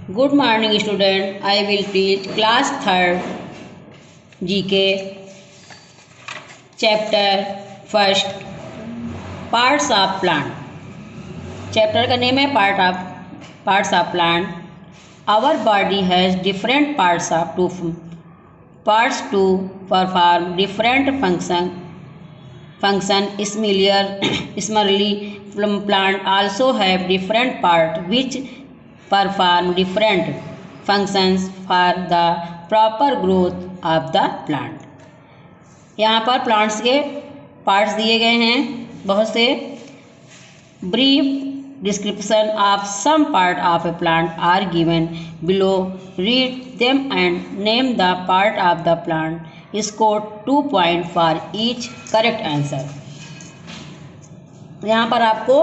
Good morning student. I will teach class 3rd GK chapter 1st parts of plant. Chapter का name है parts of plant. Our body has different parts to perform different function. Similarly, plant also have different parts which perform different functions for the proper growth of the plant. यहाँ पर plants के parts दिए गए हैं बहुत से. Brief description of some part of a plant are given below. Read them and name the part of the plant. Score 2 point for each correct answer. यहाँ पर आपको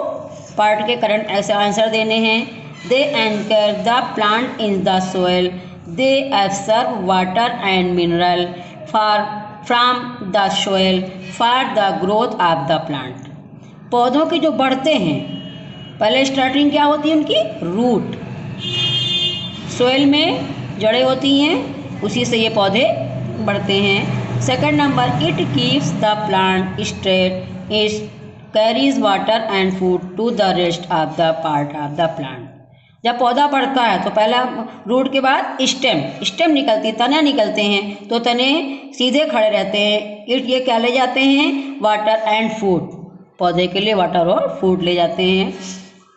पार्ट के करंट ऐसे आंसर देने हैं. They anchor the plant in the soil. They absorb water and mineral from the soil for the growth of the plant. पौधों के जो बढ़ते हैं, पहले स्टार्टिंग क्या होती है उनकी? रूट. सोइल में जड़ें होती हैं, उसी से ये पौधे बढ़ते हैं. Second number, it keeps the plant straight. It carries water and food to the rest of the part of the plant. जब पौधा बढ़ता है तो पहला रूट के बाद स्टेम निकलती, तने निकलते हैं, तो तने सीधे खड़े रहते हैं. ये क्या ले जाते हैं? Water and food. पौधे के लिए वाटर और फूड ले जाते हैं,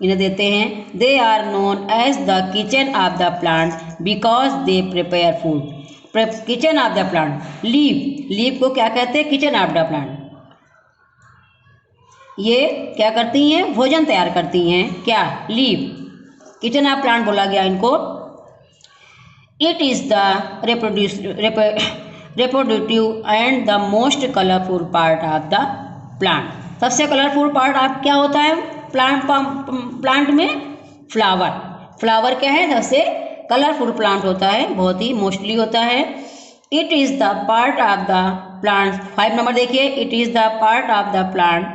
इन्हें देते हैं. They are known as the kitchen of the plant because they prepare food. Kitchen of the plant. Leave को क्या कहते हैं? Kitchen of the plant. ये क्या करती हैं? भोजन तैयार करती हैं. क्या? लीव. किचन ऑफ प्लांट बोला गया इनको. It is the reproductive and the most colourful part of the plant. सबसे कलरफुल पार्ट आप क्या होता है प्लांट में? फ्लावर क्या है? सबसे कलरफुल प्लांट होता है, बहुत ही मोस्टली होता है. It is the part of the plant. 5 number देखिए. It is the part of the plant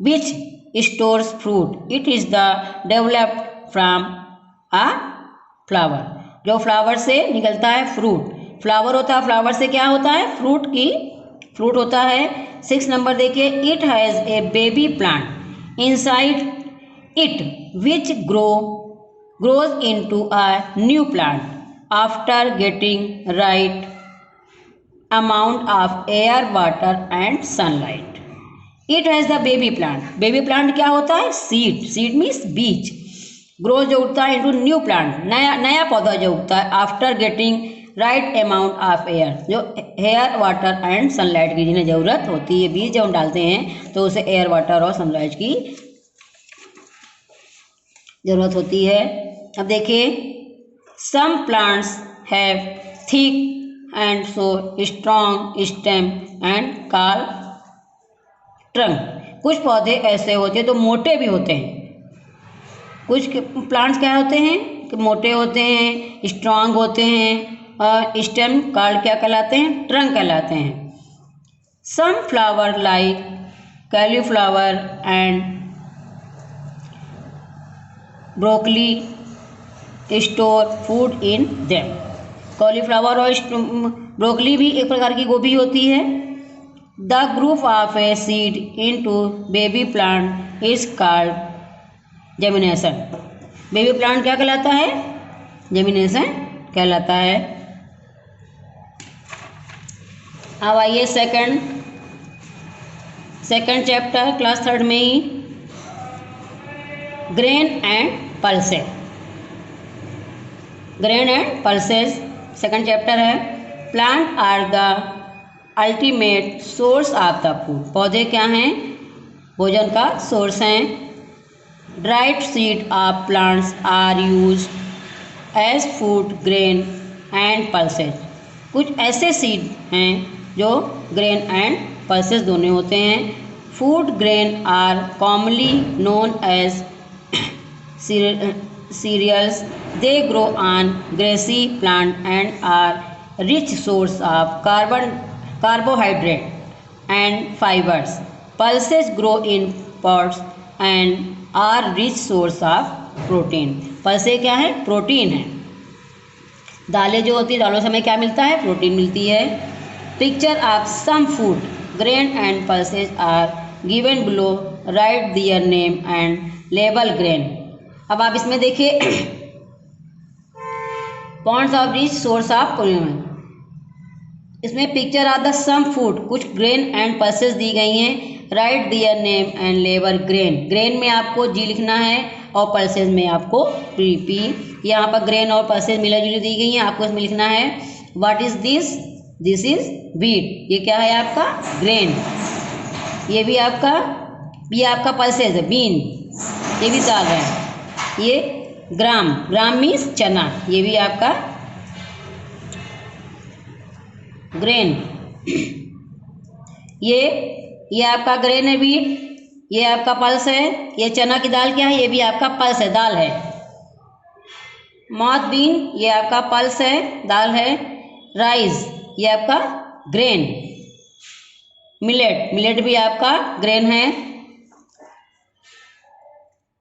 which stores fruit. It is the developed from a flower. जो फ्लावर से निकलता है फ्रूट. फ्लावर होता है, फ्लावर से क्या होता है? फ्रूट होता है. 6 नंबर देखिए. It has a baby plant inside it which grows into a new plant after getting right amount of air, water and sunlight. It has the baby plant. Baby plant क्या होता है? Seed means बीज. Grow जो उगता है into new plant, नया पौधा जो उगता है. After getting right amount of air. जो एयर, वाटर एंड सनलाइट की जिन्हें ज़रूरत होती है, बीज जब हम डालते हैं तो उसे एयर, वाटर और सनलाइट की ज़रूरत होती है. अब देखिए. Some plants have thick and so strong stem and call trunk. कुछ पौधे ऐसे होते हैं तो मोटे भी होते हैं. कुछ प्लांट्स क्या होते हैं कि मोटे होते हैं, स्ट्रांग होते हैं, और स्टेम कार्ड क्या कहलाते हैं? ट्रंक कहलाते हैं. Some flower like cauliflower and broccoli store food in them. Cauliflower और ब्रोकली भी एक प्रकार की गोभी होती है. The group of a seed into baby plant is called germination. Baby plant क्या कहलाता है? जेमिनेशन कहलाता है. अब आइए सेकंड चैप्टर क्लास 3rd में ही. Grain and pulses. Grain and pulses second chapter है. Plant are the ultimate source of the food. पौधे क्या हैं? भोजन का सोर्स हैं. Dried seed of plants are used as food grain and pulses. कुछ ऐसे सीड हैं जो ग्रेन एंड पल्सेस दोनों होते हैं. Food grain are commonly known as cereals. They grow on grassy plant and are rich source of carbohydrate and fibers. Pulses grow in pods and are rich source of protein. Pulse क्या है? Protein है. दालें जो होती है, दालों से हमें क्या मिलता है? प्रोटीन मिलती है। Picture of some food grain and pulses are given below, write their name and label grain. अब आप इसमें देखिए points of rich source of, इसमें picture of the some food, कुछ ग्रेन एंड पल्सेस दी गई हैं। Write their name and label grain, grain में आपको जी लिखना है और पल्सेस में आपको पी। यहाँ पर ग्रेन और पल्सेस मिला जुली दी गई हैं, आपको इसमें लिखना है what is this, this is wheat, ये क्या है आपका? ग्रेन। ये भी आपका, ये आपका पल्सेस है, बीन, ये भी दाल है। ये ग्राम, ग्राम मीन्स चना, ये भी आपका ग्रेन। ये आपका ग्रेन है व्हीट, ये आपका पल्स है। ये चना की दाल क्या है? ये भी आपका पल्स है, दाल है। मॉथ बीन, ये आपका पल्स है, दाल है। राइस, ये आपका ग्रेन। मिलेट, मिलेट भी आपका ग्रेन है।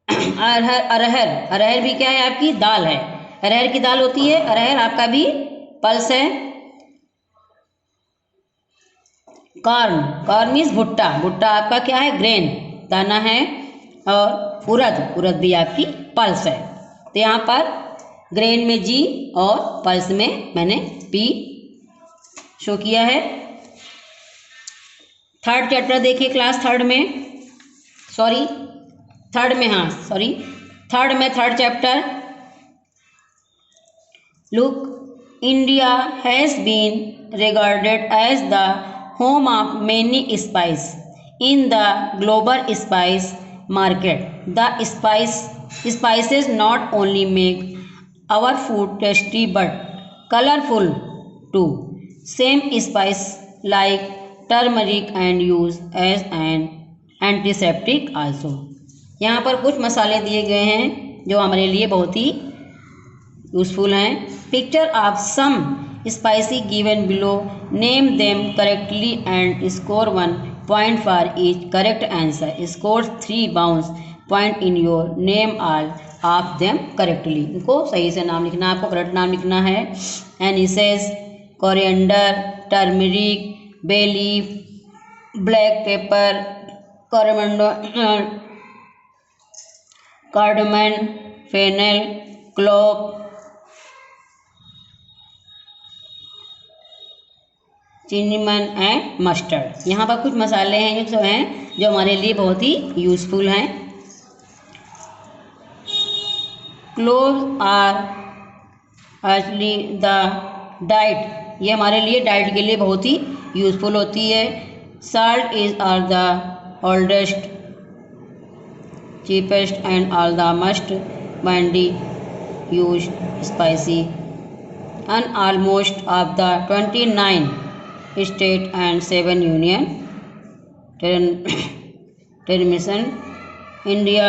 अरहर, अरहर, अरहर भी क्या है? आपकी दाल है, अरहर की दाल होती है। अरहर आपका भी पल्स है। कॉर्न, कॉर्न मीन्स भुट्टा, भुट्टा आपका क्या है? ग्रेन, दाना है। और उड़द, उड़द भी आपकी पल्स है। तो यहाँ पर ग्रेन में जी और पल्स में मैंने पी शो किया है। थर्ड चैप्टर देखिए क्लास थर्ड में, सॉरी थर्ड में, हाँ सॉरी थर्ड में, third chapter. Look, India has been regarded as the home of many spice in the global spice market. The spices not only make our food tasty but colorful too. Same spice like turmeric and used as an antiseptic also. यहाँ पर कुछ मसाले दिए गए हैं जो हमारे लिए बहुत ही यूजफुल हैं। Picture of some spicy given below, name them correctly and score 1 point for each correct answer. Score 3 bounce point in your name all of them correctly. इनको सही से नाम लिखना है, आपको करेक्ट नाम लिखना है। Aniseeds, coriander, turmeric, bay leaf, black pepper, cardamom, fennel, clove, cinnamon and mustard. यहाँ पर कुछ मसाले हैं जो जो हमारे लिए बहुत ही यूज़फुल हैं। Cloves are actually the diet, ये हमारे लिए डाइट के लिए बहुत ही यूज़फुल होती है। Salt is are the oldest, cheapest and all the must widely use spicy and almost of the 29 state and 7 union territories. India